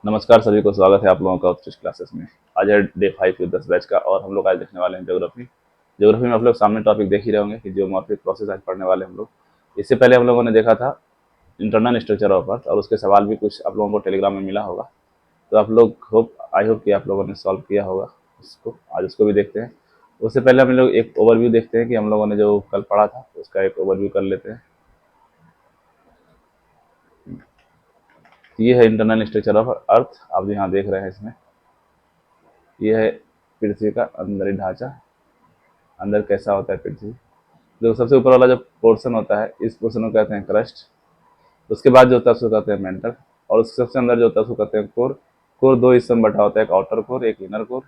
नमस्कार सभी को, स्वागत है आप लोगों का उत्कृष्ट क्लासेस में। आज है डे 5 के 10 बैच का और हम लोग आज देखने वाले हैं ज्योग्राफी। ज्योग्राफी में आप लोग सामने टॉपिक देख ही रहे होंगे कि जियोमॉर्फिक प्रोसेस आज पढ़ने वाले हम लोग। इससे पहले हम लोगों ने देखा था इंटरनल स्ट्रक्चर ऑफ अर्थ और उसके सवाल भी कुछ आप लोगों को टेलीग्राम में मिला होगा। तो आप लोग आई होप कि आप लोगों ने सॉल्व किया होगा उसको। आज उसको भी देखते हैं। उससे पहले हम लोग एक ओवरव्यू देखते हैं कि हम लोगों ने जो कल पढ़ा था उसका एक ओवरव्यू कर लेते हैं। ये है इंटरनल स्ट्रक्चर ऑफ अर्थ, आप जो यहाँ देख रहे हैं इसमें ये है पृथ्वी का अंदरी ढांचा। अंदर कैसा होता है पृथ्वी। जो सबसे ऊपर वाला जो पोर्शन होता है इस पोर्शन को कहते हैं क्रस्ट। उसके बाद जो होता है उसको कहते हैं मेंटल। और उसके सबसे अंदर जो होता है उसको कहते हैं कोर। कोर दो हिस्सों में बटा होता है, एक आउटर कोर एक इनर कोर।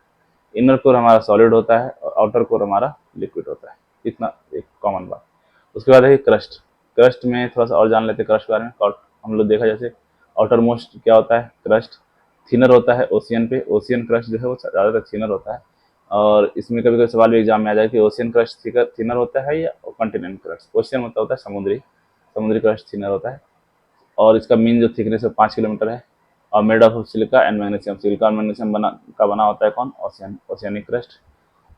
इनर कोर हमारा सॉलिड होता है और आउटर कोर हमारा लिक्विड होता है। इतना एक कॉमन बात। उसके बाद है क्रस्ट। क्रस्ट में थोड़ा सा और जान लेते हैं क्रस्ट के बारे में। हम लोग देखा जैसे आउटर मोस्ट क्या होता है क्रस्ट, थिनर होता है ओशियन पे। ओशियन क्रस्ट जो है वो ज़्यादातर थिनर होता है। और इसमें कभी कभी सवाल भी एग्जाम में आ जाए कि ओशियन क्रस्ट थिनर होता है या कॉन्टिनेंट क्रस्ट। ओशियन मतलब होता है समुद्री, समुद्री क्रस्ट थिनर होता है। और इसका मीन जो थिकनेस है 5 किलोमीटर है। और made of silica and magnesium. Silica और मैग्नीशियम बना होता है कौन, ओशियनिक क्रस्ट।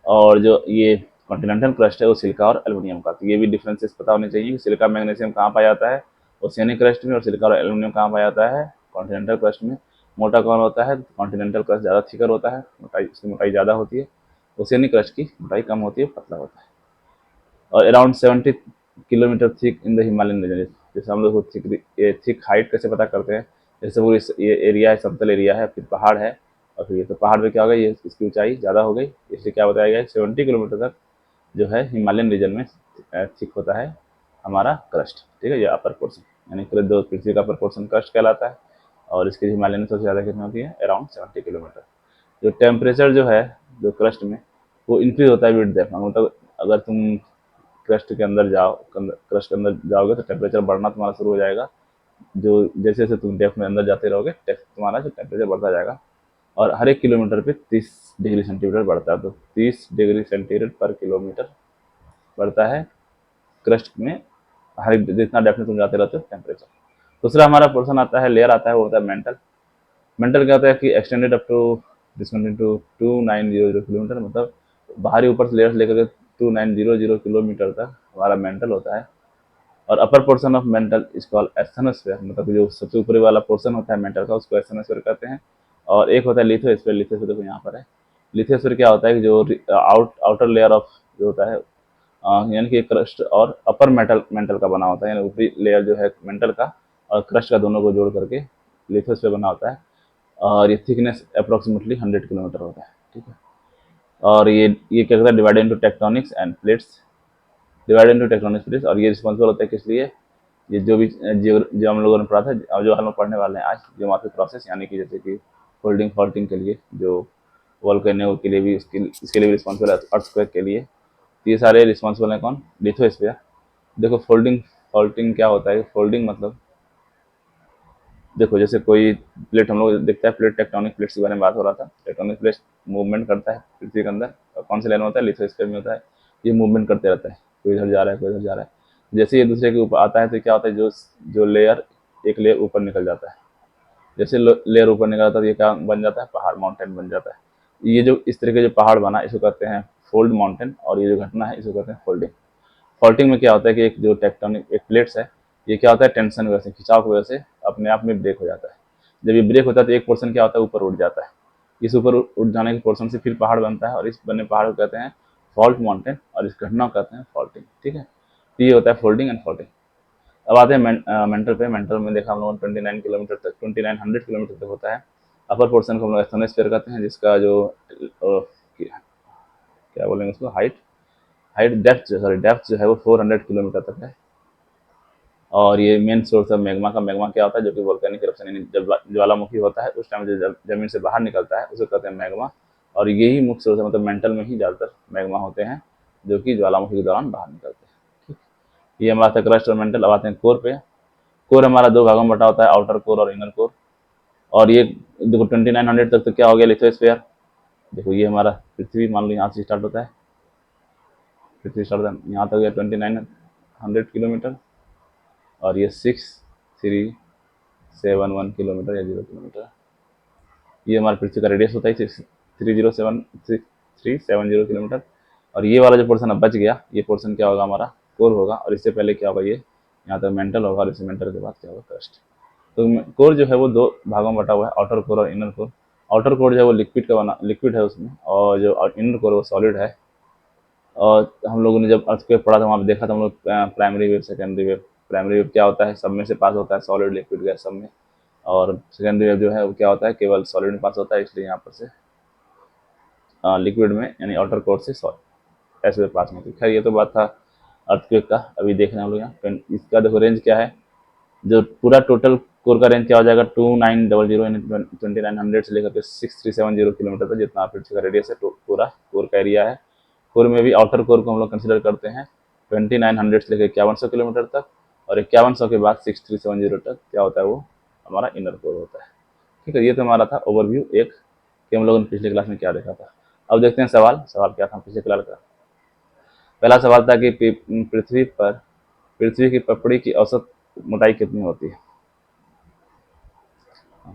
और जो ये कॉन्टिनेंटल क्रस्ट है वो सिलिका और एल्यूमिनियम का। तो ये भी डिफरेंसेस पता होने चाहिए कि सिलिका मैग्नीशियम कहाँ पाया जाता है ओशियनिक क्रस्ट में, और सिलिका और एल्यूमिनियम कहाँ पाया जाता है कॉन्टिनेंटल क्रस्ट में। मोटा कौन होता है, कॉन्टिनेंटल क्रस्ट ज़्यादा थिकर होता है, मोटाई इसकी मोटाई ज़्यादा होती है। ओशियनिक क्रस्ट की मोटाई कम होती है, पतला होता है। और around 70 kilometre thick in the Himalayan region. जैसे हम लोग थिक हाइट कैसे पता करते हैं, जैसे वो ये एरिया है, समतल एरिया है, फिर पहाड़ है, और फिर ये तो पहाड़ पे क्या हो गई, ये इसकी ऊंचाई ज़्यादा हो गई, इसलिए क्या बताया गया है 70 किलोमीटर तक जो है हिमालयन रीजन में थिक होता है हमारा क्रस्ट। ठीक है, ये अपर पोर्शन यानी जो पृथ्वी का अपर पोर्शन क्रस्ट कहलाता है। और इसकी हिमालय में सबसे ज़्यादा कितनी होती है, अराउंड 70 किलोमीटर। जो टेम्परेचर जो है जो क्रस्ट में वो इंक्रीज होता है विद डेप्थ। मतलब अगर तुम क्रस्ट के अंदर क्रस्ट के अंदर जाओगे तो टेम्परेचर बढ़ना तुम्हारा शुरू हो जाएगा। जो जैसे जैसे तुम डेप्थ में अंदर जाते रहोगे तुम्हारा जो टेम्परेचर बढ़ता जाएगा। और हर एक किलोमीटर पे 30 डिग्री सेंटीग्रेड बढ़ता है। तो 30 डिग्री सेंटीग्रेड पर किलोमीटर बढ़ता है क्रस्ट में। हर एक जितना डेप्थ में तुम जाते रहते हो टेम्परेचर। दूसरा हमारा पोर्शन आता है, लेयर आता है, वो होता है मेंटल। मेंटल क्या होता है कि extended up to distance to 2900 kilometre. मतलब बाहरी ऊपर से लेयर्स लेकर के 2900 किलोमीटर तक हमारा मेंटल होता है। और upper portion of mantle is called asthenosphere. मतलब जो सबसे ऊपरी वाला पोर्शन होता है मेंटल का उसको एस्थनोस्फीयर कहते हैं। और एक होता है लिथोस्फीयर। लिथोस्फीयर देखो यहाँ पर है। लिथोस्फीयर क्या होता है कि जो आउटर लेयर ऑफ जो होता है यानी कि क्रस्ट और अपर मेटल मेंटल का बना होता है, यानी ऊपरी लेयर जो है मेंटल का और क्रस्ट का दोनों को जोड़ करके लिथोस्फीयर बना होता है। और ये थिकनेस अप्रोक्सीमेटली 100 किलोमीटर होता है। ठीक है। और ये क्या कहता है, divide into tectonics and plates. Divide into tectonics plates. और ये रिस्पॉन्सिबल होता है किस लिए, ये जो भी जो हम लोगों ने पढ़ा था और जो हम लोग पढ़ने वाले हैं आज ज्योमेट्रिक प्रोसेस, यानी कि जैसे कि फोल्डिंग फॉल्टिंग के लिए, जो वोल्केनो के लिए भी इसके लिए भी रिस्पॉन्सिबल है, अर्थक्वेक के लिए। तो ये सारे रिस्पॉन्सिबल हैं कौन, लिथोस्फीयर। देखो फोल्डिंग फॉल्टिंग क्या होता है, फोल्डिंग मतलब देखो जैसे कोई प्लेट हम लोग देखता है, प्लेट टेक्टोनिक प्लेट्स के बारे में बात हो रहा था। टेक्टोनिक प्लेट मूवमेंट करता है पृथ्वी के अंदर, और कौन से लाइन में होता है, लिथोस्फीयर में होता है। ये मूवमेंट करते रहता है, कोई इधर जा रहा है कोई इधर जा रहा है। जैसे ये दूसरे के ऊपर आता है तो क्या होता है, जो जो लेयर एक लेयर ऊपर निकल जाता है। जैसे लेयर ऊपर निकल जाता है तो ये क्या बन जाता है, पहाड़, माउंटेन बन जाता है। ये जो इस तरह के जो पहाड़ बना इसको कहते हैं फोल्ड माउंटेन, और ये जो घटना है इसको कहते हैं फोल्डिंग। फॉल्टिंग में क्या होता है कि एक जो टेक्टोनिक एक प्लेट्स है, ये क्या होता है, टेंशन की वजह से, खिंचाव की वजह से अपने आप में ब्रेक हो जाता है। जब ये ब्रेक होता है तो एक पोर्शन क्या होता है, ऊपर उठ जाता है। इस ऊपर उठ जाने के पोर्शन से फिर पहाड़ बनता है, और इस बने पहाड़ को कहते हैं फॉल्ट माउंटेन, और इस घटना को कहते हैं फॉल्टिंग। ठीक है, तो ये होता है फोल्डिंग एंड फॉल्टिंग। अब आते हैं मेंटल पे। मेंटल में देखा हम लोगों ने 29 किलोमीटर तक होता है। अपर पोर्शन को हम लोग एस्थनोस्फीयर कहते हैं, जिसका जो क्या बोलेंगे उसको, हाइट हाइट डेप्थ जो है वो 400 किलोमीटर तक है। और ये मेन सोर्स है मैग्मा का। मैग्मा क्या होता है, जो कि वोल्केनिक इरप्शन, यानी जब ज्वालामुखी होता है उस टाइम जो जमीन से बाहर निकलता है उसे कहते हैं मैग्मा। और यही मुख्य सोर्स है, मतलब मेंटल में ही ज़्यादातर मैग्मा होते हैं जो कि ज्वालामुखी के दौरान बाहर निकलते हैं। ये हमारा था क्रस्ट और मेंटल। अब आते हैं कोर पे। कोर हमारा दो भागों में बटा होता है, आउटर कोर और इनर कोर। और ये देखो 2900 तक तो क्या हो गया, लिथोस्फीयर। देखो ये हमारा पृथ्वी, मान लो यहाँ से स्टार्ट होता है, पृथ्वी स्टार्ट होता है यहाँ तक गया 2900 किलोमीटर। और ये 6371 किलोमीटर या 0 किलोमीटर। ये हमारी पृथ्वी का रेडियस होता है 307 किलोमीटर। और ये वाला जो पोर्शन अब बच गया, ये पोर्शन क्या होगा, हमारा कोर होगा। और इससे पहले क्या होगा, ये यहाँ तक मेंटल होगा, और इससे मेंटल के बाद क्या होगा, क्रस्ट। तो कोर जो है वो दो भागों में बटा हुआ है, आउटर कोर और इनर कोर। आउटर कोर जो है वो लिक्विड है उसमें, और जो इनर कोर वो सॉलिड है। और हम लोगों ने जब अर्थक्वेक पढ़ा था वहाँ पे देखा था हम लोग, primary wave, secondary wave. Primary wave क्या होता है, सब में से पास होता है, सॉलिड, लिक्विड, गैस सब में। और सेकेंडरी वेव जो है वो क्या होता है, केवल सॉलिड में पास होता है, इसलिए यहाँ पर से लिक्विड में यानी आउटर कोर से ऐसे वेव पास नहीं होती। खैर ये तो बात था अर्थक्वेक का। अभी देख रहे हैं हम लोग यहाँ इसका देखो रेंज क्या है। जो पूरा टोटल कोर का रेंज क्या हो जाएगा, 2900 यानी 2900 से लेकर के 6370 किलोमीटर तक, जितना पृथ्वी का रेडियस है पूरा कोर का एरिया है। कोर में भी आउटर कोर को हम लोग कंसिडर करते हैं 2900 से लेकर 5100 किलोमीटर तक, और 5100 के बाद 6370 तक क्या होता है, वो हमारा इनर कोर होता है। ठीक है, ये तो हमारा था ओवरव्यू एक, कि हम लोगों ने पिछले क्लास में क्या देखा था। अब देखते हैं सवाल क्या था पिछले क्लास का। पहला सवाल था कि पृथ्वी की पपड़ी की औसत मोटाई कितनी होती है।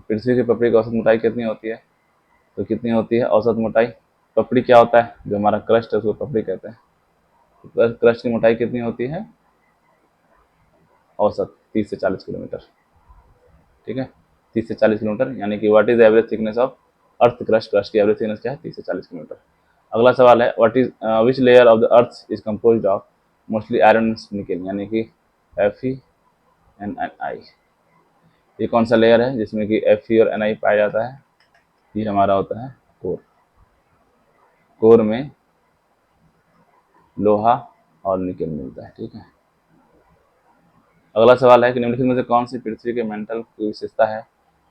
पृथ्वी की पपड़ी की औसत मोटाई कितनी होती है, तो कितनी होती है औसत मोटाई। पपड़ी क्या होता है, जो हमारा क्रस्ट है उसको पपड़ी कहते हैं। तो क्रस्ट की मोटाई कितनी होती है, औसत 30 से 40 किलोमीटर। ठीक है, 30 से 40 किलोमीटर, यानी कि what is average thickness of earth crust. Crust की एवरेज थिकनेस क्या है, 30 से 40 किलोमीटर। अगला सवाल है, what is which layer of the earth is compose of mostly iron निकल, यानी कि FeNi। ये कौन सा लेयर है जिसमें कि Fe और Ni पाया जाता है, ये हमारा होता है कोर। कोर में लोहा और निकेल मिलता है। ठीक है, अगला सवाल है कि निम्नलिखित में से कौन सी पृथ्वी के मेंटल की विशेषता है,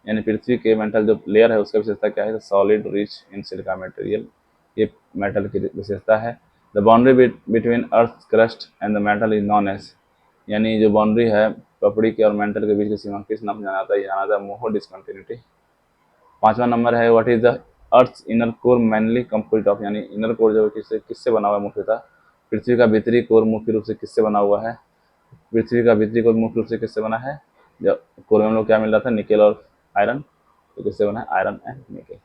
यानी पृथ्वी के मेंटल जो लेयर है उसका विशेषता क्या है, तो solid rich in silica material, ये मेटल की विशेषता है। The boundary between earth crust and the metal is known as, यानी जो बाउंड्री है पपड़ी के और मेंटल के बीच की सीमा किस नाम से जाना जाता है, जाना जाता है मोहो डिसकंटिन्यूटी। पांचवा नंबर है, what is the earth inner core mainly composite of, यानी इनर कोर जो किससे बना हुआ है मुख्यतः। पृथ्वी का भीतरी कोर मुख्य रूप से किससे बना हुआ है, पृथ्वी का भीतरी कोर मुख्य रूप से किससे बना है, जब कोर में हम लोग क्या मिल रहा था, निकेल और आयरन, तो किससे बना है, iron and nickel.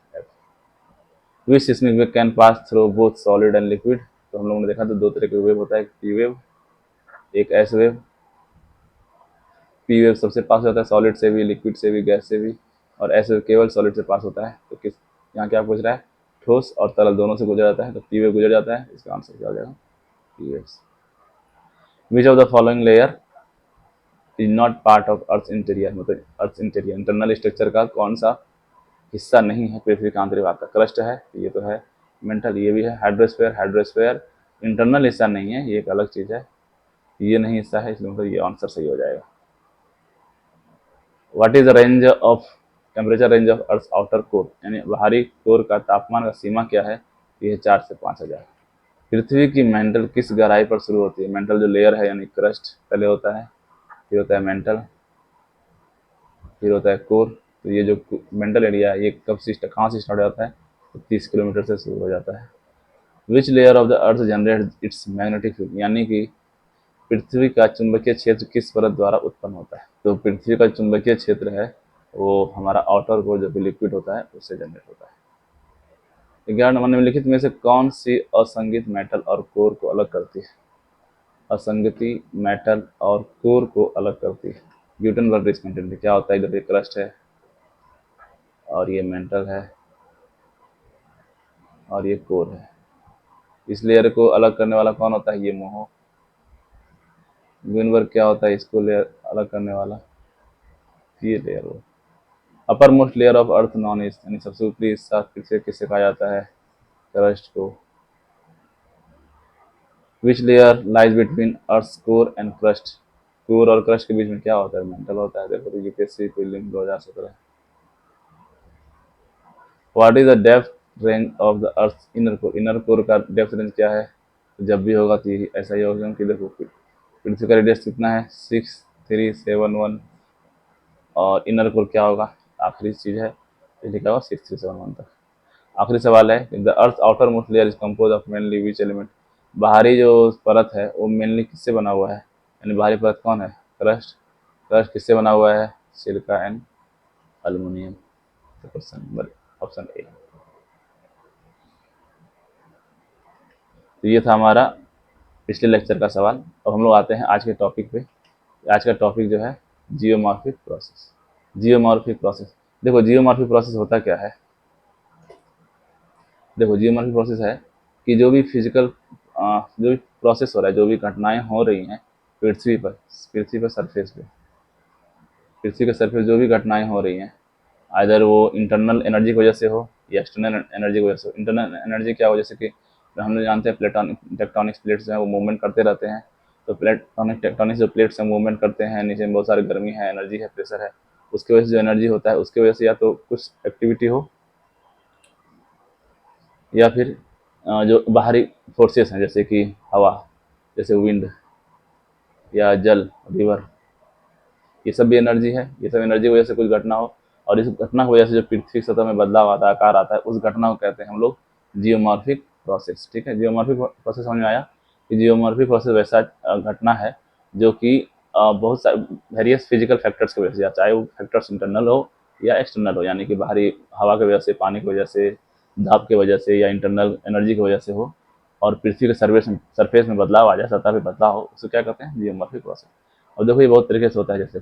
Which seismic wave can pass through both solid and liquid, तो हम लोगों ने देखा तो दो तरह के वेव होता है, एक पी वेव, एक एस वेव। पी वेव सबसे पास होता है सॉलिड से भी, लिक्विड से भी, गैस से भी, और एस वेव केवल सॉलिड से पास होता है। तो किस यहाँ क्या पूछ रहा है, ठोस और तरल दोनों से गुजर जाता है, तो पी वेव गुजर जाता है, इसका आंसर क्या हो जाएगा, P wave. Which of the following layer is not part of earth interior, मतलब अर्थ इंटीरियर इंटरनल स्ट्रक्चर का कौन सा हिस्सा नहीं है पृथ्वी का आंतरिक भाग का। क्रस्ट है, ये तो है मेंटल, ये भी है। हाइड्रोस्फेयर इंटरनल हिस्सा नहीं है, ये एक अलग चीज है, ये नहीं हिस्सा है, इसलिए मतलब ये आंसर सही हो जाएगा। What is the range of temperature range of earth outer core, यानी बाहरी कोर का तापमान का सीमा क्या है, ये 4 से 5000। पृथ्वी की मेंटल किस गहराई पर शुरू होती है, मेंटल जो लेयर है यानी क्रस्ट पहले होता है, फिर होता है मेंटल, फिर होता है कोर। तो ये जो मेंटल एरिया है ये कहाँ से स्टार्ट होता है, तो 30 किलोमीटर से शुरू हो जाता है। Which layer of the earth generate it's magnetic field, यानी कि पृथ्वी का चुंबकीय क्षेत्र किस परत द्वारा उत्पन्न होता है, तो पृथ्वी का चुंबकीय क्षेत्र है वो हमारा आउटर कोर जो कि लिक्विड होता है उससे जनरेट होता है। 11 नंबर, निम्नलिखित में से कौन सी असंगत मेटल और कोर को अलग करती है, असंगति मेटल और कोर को अलग करती है। ग्यूटेनबर्ग डिसकंटिन्यूटी क्या होता है, इधर ये क्रस्ट है और ये मेंटल है और ये कोर है। इस लेयर को अलग करने वाला कौन होता है, ये मोहो। ग्यूटेनबर्ग क्या होता है, इसको लेयर अलग करने वाला, ये लेयर हो। Upper most layer of earth non east, यानी सबसे ऊपरी हिस्सा किसे किसे कहा जाता है, क्रस्ट को। Which layer lies between earth core and crust, core और क्रस्ट के बीच में क्या होता है, मेंटल होता है। देखो तो UPSC prelim 2017। What is the depth range of the earth inner core, inner core का डेप्थ रेंज क्या है, तो जब भी होगा तो ऐसा ही होगा कि देखो पृथ्वी का रेडियस कितना है 6371, और इनर कोर क्या होगा, आखिरी चीज है तो लिखा होगा 6371 तक। आखिरी सवाल है, the earth outer most layer is compose of mainly which element, बाहरी जो परत है वो मेनली किससे बना हुआ है, यानी बाहरी परत कौन है, क्रस्ट। क्रस्ट किससे बना हुआ है, सिलिका एंड अल्युमिनियम। तो क्वेश्चन नंबर ऑप्शन ए। तो ये था हमारा पिछले लेक्चर का सवाल। अब हम लोग आते हैं आज के टॉपिक पे। आज का टॉपिक जो है जियोमॉर्फिक प्रोसेस। जियोमॉर्फिक प्रोसेस, देखो जियोमॉर्फिक प्रोसेस होता क्या है। देखो जियोमॉर्फिक प्रोसेस है कि जो भी फिजिकल जो भी प्रोसेस हो रहा है, जो भी घटनाएं हो रही हैं पृथ्वी पर सरफेस पे, पृथ्वी के सरफेस जो भी घटनाएं हो रही हैं, अगर वो इंटरनल एनर्जी की वजह से हो या एक्सटर्नल एनर्जी की वजह से हो। इंटरनल एनर्जी क्या हो, जैसे कि हम लोग जानते हैं प्लेटॉनिक टेक्टोनिक प्लेट्स हैं वो मूवमेंट करते रहते हैं। तो प्लेटॉनिक टेक्टोनिक जो प्लेट्स हैं मूवमेंट करते हैं, नीचे में बहुत सारी गर्मी है, एनर्जी है, प्रेशर है, उसकी वजह से जो एनर्जी होता है उसकी वजह से या तो कुछ एक्टिविटी हो या फिर जो बाहरी फोर्सेस हैं जैसे कि हवा, जैसे विंड या जल, रिवर, ये सब भी एनर्जी है। ये सब एनर्जी की वजह से कुछ घटना हो और इस घटना की वजह से जो पृथ्वी की सतह में बदलाव आता है, आकार आता है, उस घटना को कहते हैं हम लोग जियोमॉर्फिक प्रोसेस। ठीक है, जियोमॉर्फिक प्रोसेस समझ में आया कि जियोमॉर्फिक प्रोसेस वैसा घटना है जो कि बहुत सारे वेरियस फिजिकल फैक्टर्स की वजह से, चाहे वो फैक्टर्स इंटरनल हो या एक्सटर्नल हो, यानी कि बाहरी हवा की वजह से, पानी की वजह से, दाब की वजह से या इंटरनल एनर्जी की वजह से हो, और पृथ्वी के सरफेस में बदलाव आ जाए, सतह पे बदलाव हो, उसको क्या कहते हैं जियोमॉर्फिक प्रोसेस। और देखो ये बहुत तरीके से होता है। जैसे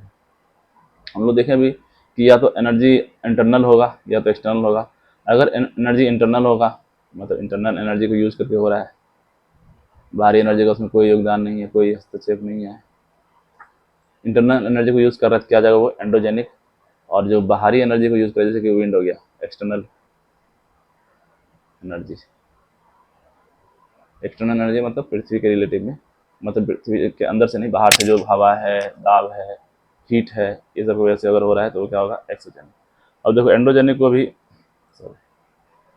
हम लोग देखें अभी कि या तो एनर्जी इंटरनल होगा या तो एक्सटर्नल होगा। अगर एनर्जी इंटरनल होगा मतलब इंटरनल एनर्जी को यूज करके हो रहा है, बाहरी एनर्जी का उसमें कोई योगदान नहीं है, कोई हस्तक्षेप नहीं है, इंटरनल एनर्जी को यूज कर रहा है, क्या जाएगा वो एंडोजेनिक। और जो बाहरी एनर्जी को यूज करे जैसे कि विंड हो गया, एक्सटर्नल एनर्जी। एक्सटर्नल एनर्जी मतलब पृथ्वी के रिलेटिव में, मतलब पृथ्वी के अंदर से नहीं, बाहर से जो हवा है, दाब है, हीट है, ये सब की वजह से अगर हो रहा है तो वो क्या होगा एक्सोजेनिक। अब देखो एंडोजेनिक को भी, सॉरी,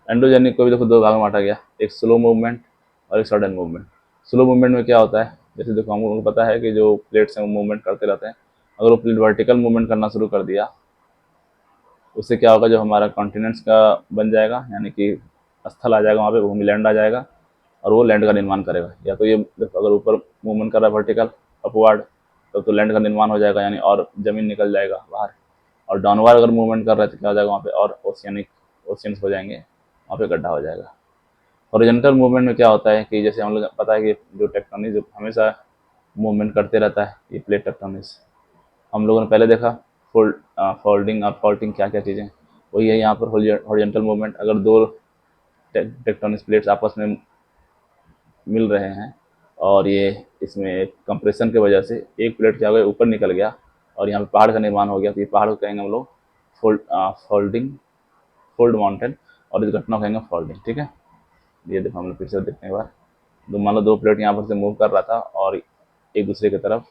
एंडोजेनिक को भी देखो दो भाग में बांटा गया, एक स्लो मूवमेंट और एक सडन मूवमेंट। स्लो मूवमेंट में क्या होता है, जैसे देखो हम लोगों को पता है कि जो प्लेट्स हैं वो मूवमेंट करते रहते हैं। अगर वो प्लेट वर्टिकल मूवमेंट करना शुरू कर दिया, उससे क्या होगा, जो हमारा कॉन्टिनेंट्स का बन जाएगा, यानी कि स्थल आ जाएगा, वहाँ पे भूमि लैंड आ जाएगा और वो लैंड का निर्माण करेगा। या तो ये देखो अगर ऊपर मूवमेंट कर रहा है वर्टिकल अपवर्ड, तो लैंड का निर्माण हो जाएगा, यानी और जमीन निकल जाएगा बाहर। और डाउनवर्ड अगर मूवमेंट कर रहा है तो क्या हो जाएगा, वहाँ पे और ओशियंस हो जाएंगे, वहाँ पे गड्ढा हो जाएगा। हॉरिजॉन्टल मूवमेंट में क्या होता है कि जैसे हम लोग पता है कि जो टेक्टोनिक जो हमेशा मूवमेंट करते रहता है, ये प्लेट टेक्टोनिक्स हम लोगों ने पहले देखा। फोल्डिंग और फॉल्टिंग क्या क्या चीज़ें, वही है यहाँ पर हॉरिजॉन्टल मूवमेंट। अगर दो टेक्टोनिक प्लेट्स आपस में मिल रहे हैं और ये इसमें कंप्रेशन की वजह से एक प्लेट क्या हो गया, ऊपर निकल गया और यहाँ पे पहाड़ का निर्माण हो गया, तो ये पहाड़ को कहेंगे हम लोग फोल्ड माउंटेन, और इस घटना को कहेंगे फॉल्डिंग। ठीक है, ये देखो हम लोग फिर से देखने के बाद, तो मान लो दो प्लेट यहाँ पर से मूव कर रहा था और एक दूसरे की तरफ,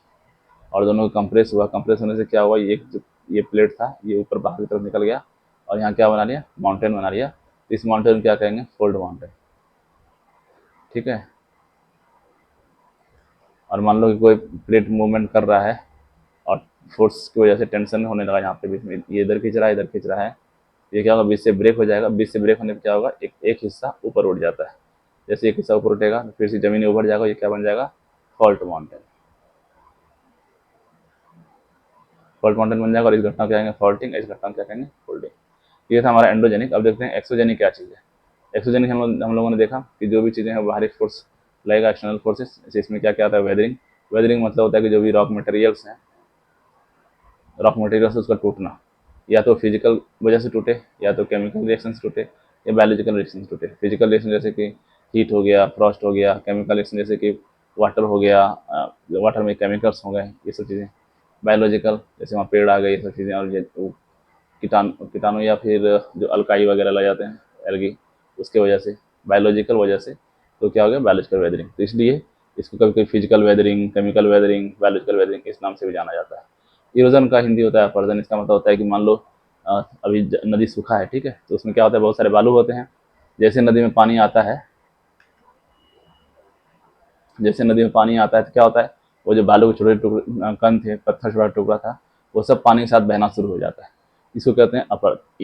और दोनों को कंप्रेस हुआ। कंप्रेस होने से क्या हुआ, ये प्लेट था ये ऊपर बाहर की तरफ निकल गया और यहाँ क्या बना लिया, माउंटेन बना लिया। तो इस माउंटेन क्या कहेंगे, फोल्ड माउंटेन। ठीक है, और मान लो कि कोई प्लेट मूवमेंट कर रहा है और फोर्स की वजह से टेंशन होने लगा, यहाँ पे बीच में ये इधर खींच रहा है, इधर खींच रहा है, ये क्या होगा, बीच से ब्रेक हो जाएगा। बीच से ब्रेक होने पर क्या होगा, एक हिस्सा ऊपर उठ जाता है। जैसे एक हिस्सा ऊपर उठेगा तो फिर से जमीन उभर जाएगा, ये क्या बन जाएगा, फॉल्ट माउंटेन। फॉल्ट माउंटेन बन जाएगा और इस घटना को क्या कहेंगे, फॉल्टिंग, इस घटना को क्या कहेंगे, फोल्डिंग। ये था हमारा एंडोजेनिक। अब देखते हैं एक्सोजेनिक क्या चीज़ है। एक्सोजेनिक हम लोगों ने देखा कि जो भी चीज़ें हैं बाहरी फोर्स लगेगा, एक्सटर्नल फोर्सेस। इसमें क्या क्या आता है, वेदरिंग। वेदरिंग मतलब होता है कि जो भी रॉक मटेरियल्स हैं, रॉक मटेरियल से उसका टूटना, या तो फिजिकल वजह से टूटे, या तो केमिकल रिएक्शन से टूटे, या बायोलॉजिकल रिएक्शन से टूटे। फिजिकल रिएक्शन जैसे कि हीट हो गया, फ्रॉस्ट हो गया। केमिकल रिएक्शन जैसे कि वाटर हो गया, वाटर में केमिकल्स हो गए, ये सब चीज़ें। बायोलॉजिकल जैसे वहाँ पेड़ आ गए, ये सब चीज़ें। और ये कीटाणु या फिर जो अल्काई वगैरह लग जाते हैं, एल्गी, उसके वजह से, बायोलॉजिकल वजह से, तो क्या हो गया, बायोलॉजिकल वेदरिंग। तो इसलिए इसको कभी कभी physical weathering, chemical weathering, biological weathering इस नाम से भी जाना जाता है। इरोजन का हिंदी होता है अपरदन। इसका मतलब होता है कि मान लो अभी नदी सूखा है, ठीक है, तो उसमें क्या होता है, बहुत सारे बालू होते हैं। जैसे नदी में पानी आता है, जैसे नदी में पानी आता है तो क्या होता है, वो जो बालू के छोटे टुकड़े कण थे, पत्थर छोटा टुकड़ा था, वो सब पानी के साथ बहना शुरू हो जाता है। इसको कहते हैं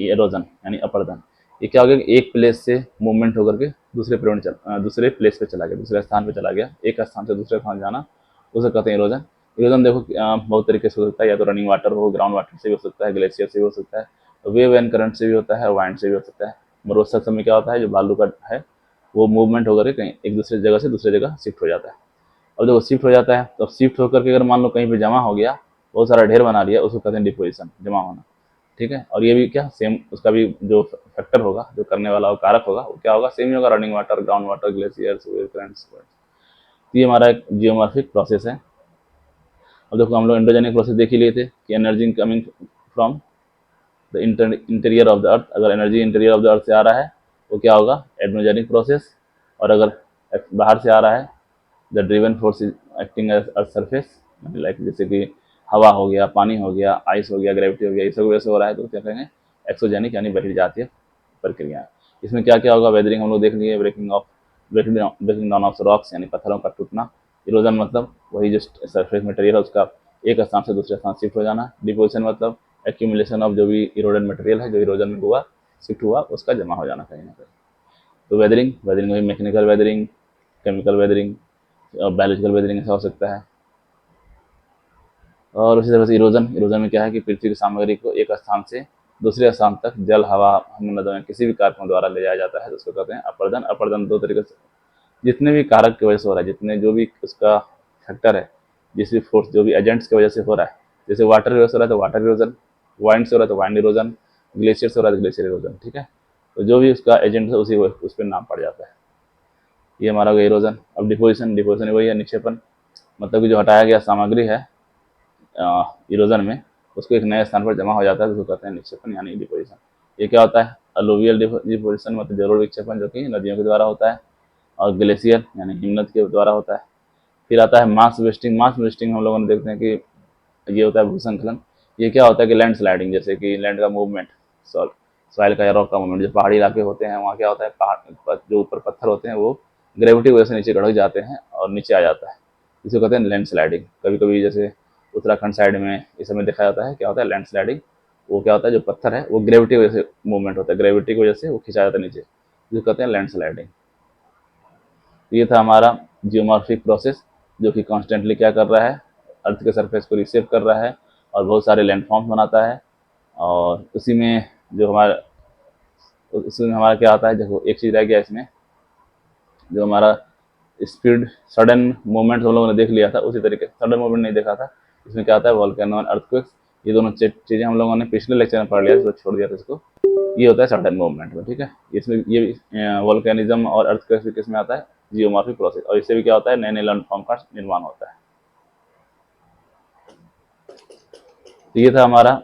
एरोजन यानी अपरदन। ये क्या हो गया कि एक प्लेस से मूवमेंट होकर के दूसरे प्लेस पे चला गया, दूसरे स्थान पे चला गया, एक स्थान से दूसरे स्थान जाना, उसे कहते हैं इरोजन। इरोजन देखो बहुत तरीके से हो सकता है, या तो रनिंग वाटर हो, ग्राउंड वाटर से भी हो सकता है, ग्लेशियर से भी हो सकता है, वेव एंड करंट से भी होता है, वाइंड से भी हो सकता है। मरोसक समय क्या होता है, जो बालू का है वो मूवमेंट होकर कहीं एक दूसरे जगह से दूसरे जगह शिफ्ट हो जाता है। और जब वो शिफ्ट हो जाता है तो शिफ्ट होकर के अगर मान लो कहीं पे जमा हो गया, बहुत सारा ढेर बना लिया, उसको कहते हैं डिपोजिशन, जमा होना। ठीक है, और ये भी क्या सेम, उसका भी जो फैक्टर होगा, जो करने वाला वो कारक होगा, वो क्या होगा, सेम ही होगा, running water, ground water, glaciers, wave currents. ये हमारा एक जियोमॉर्फिक प्रोसेस है। अब देखो हम लोग एंडोजेनिक प्रोसेस देख ही लिए थे कि energy coming from the interior of the earth. अगर energy interior of the earth से आ रहा है वो क्या होगा, एडनोजेनिक प्रोसेस। और अगर बाहर से आ रहा है, the driven force is acting as earth surface, like जैसे कि हवा हो गया, पानी हो गया, आइस हो गया, ग्रेविटी हो गया, इस सब वजह से हो रहा है तो क्या कहेंगे, एक्सोजेनिक यानी बहिर्जातीय प्रक्रिया। इसमें क्या क्या होगा, वेदरिंग हम लोग देख लिए, ब्रेकिंग डाउन ऑफ रॉक्स यानी पत्थरों का टूटना। इरोजन मतलब वही जो सरफेस मटेरियल है उसका एक स्थान से दूसरे स्थान शिफ्ट हो जाना। डिपोजिशन मतलब एक्यूमुलेशन ऑफ जो भी इरोडन मटेरियल है, जो इरोजन में हुआ, शिफ्ट हुआ, उसका जमा हो जाना कहीं ना कहीं। तो वेदरिंग, वेदरिंग में mechanical weathering, chemical weathering, biological weathering ऐसा हो सकता है। और उसी तरह से इरोजन, इरोजन में क्या है कि पृथ्वी की सामग्री को एक स्थान से दूसरे स्थान तक जल, हवा, नदियों, किसी भी कारकों द्वारा ले जाया जाता है तो उसको कहते हैं अपर्दन। अपर्दन दो तरीके से, जितने भी कारक की वजह से हो रहा है, जितने जो भी उसका फैक्टर है, जिस भी फोर्स, जो भी एजेंट्स की वजह से हो रहा है, जैसे वाटर की वजह से हो रहा है तो वाटर इरोजन, वाइंड से हो रहा है तो वाइंड इरोजन, ग्लेशियर से हो रहा है तो ग्लेशियर इरोजन। ठीक है, तो जो भी उसका एजेंट है उसी उस पर नाम पड़ जाता है। ये हमारा हो गया इरोजन। अब डिपोजिशन, डिपोजिशन वही है निक्षेपण, मतलब कि जो हटाया गया सामग्री है इरोजन में, उसको एक नए स्थान पर जमा हो जाता है, जिसको कहते हैं निक्षेपण यानी डिपोजिशन। ये क्या होता है, अलुवियल डिपोजिशन मतलब जरूर विक्षेपण, जो कि नदियों के द्वारा होता है, और ग्लेशियर यानी हिमनद के द्वारा होता है। फिर आता है मास वेस्टिंग। मास वेस्टिंग हम लोगों ने देखते हैं कि ये होता है भूसंकलन। ये क्या होता है कि लैंड स्लाइडिंग, जैसे कि लैंड का मूवमेंट, सॉइल का या रॉक का मूवमेंट, जो पहाड़ी इलाके होते हैं वहाँ क्या होता है, पहाड़ जो ऊपर पत्थर होते हैं वो ग्रेविटी की वजह से नीचे गढ़क जाते हैं और नीचे आ जाता है, जिसको कहते हैं लैंड स्लाइडिंग। कभी कभी जैसे उत्तराखंड साइड में इस समय देखा जाता है, क्या होता है लैंड स्लाइडिंग। वो क्या होता है, जो पत्थर है वो ग्रेविटी की वजह से मूवमेंट होता है, ग्रेविटी की वजह से वो खिंचा जाता है नीचे, जिसको कहते हैं लैंड स्लाइडिंग। ये था हमारा जियोमॉर्फिक प्रोसेस, जो कि कॉन्स्टेंटली क्या कर रहा है, अर्थ के सरफेस को रिसेव कर रहा है और बहुत सारे लैंडफॉर्म्स बनाता है। और उसी में जो हमारा, उसमें हमारा क्या आता है, देखो एक चीज़ रह गया इसमें, जो हमारा स्पीड, सडन मूवमेंट हम लोगों ने देख लिया था, उसी तरीके से सडन मूवमेंट नहीं देखा था। इसमें क्या आता है, वॉल्केनो एंड अर्थक्वेक्स। ये दोनों चीज़ें हम लोगों ने पिछले लेक्चर में पढ़ लिया, तो छोड़ दिया था इसको। ये होता है सडन मूवमेंट में। ठीक है, इसमें ये वॉल्केनिज्म और अर्थक्वेक्स भी किसमें आता है, जियोमॉर्फिक प्रोसेस। और इससे भी क्या होता है, नए नए लैंडफॉर्म का निर्माण होता है। तो ये था हमारा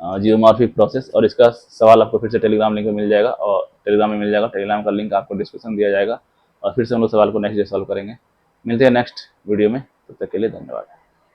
जियोमॉर्फिक प्रोसेस। और इसका सवाल आपको फिर से टेलीग्राम लिंक में मिल जाएगा, और टेलीग्राम में मिल जाएगा, टेलीग्राम का लिंक आपको डिस्क्रिप्शन दिया जाएगा। और फिर से हम लोग सवाल को नेक्स्ट डे सॉल्व करेंगे। मिलते हैं नेक्स्ट वीडियो में, तब तक के लिए धन्यवाद।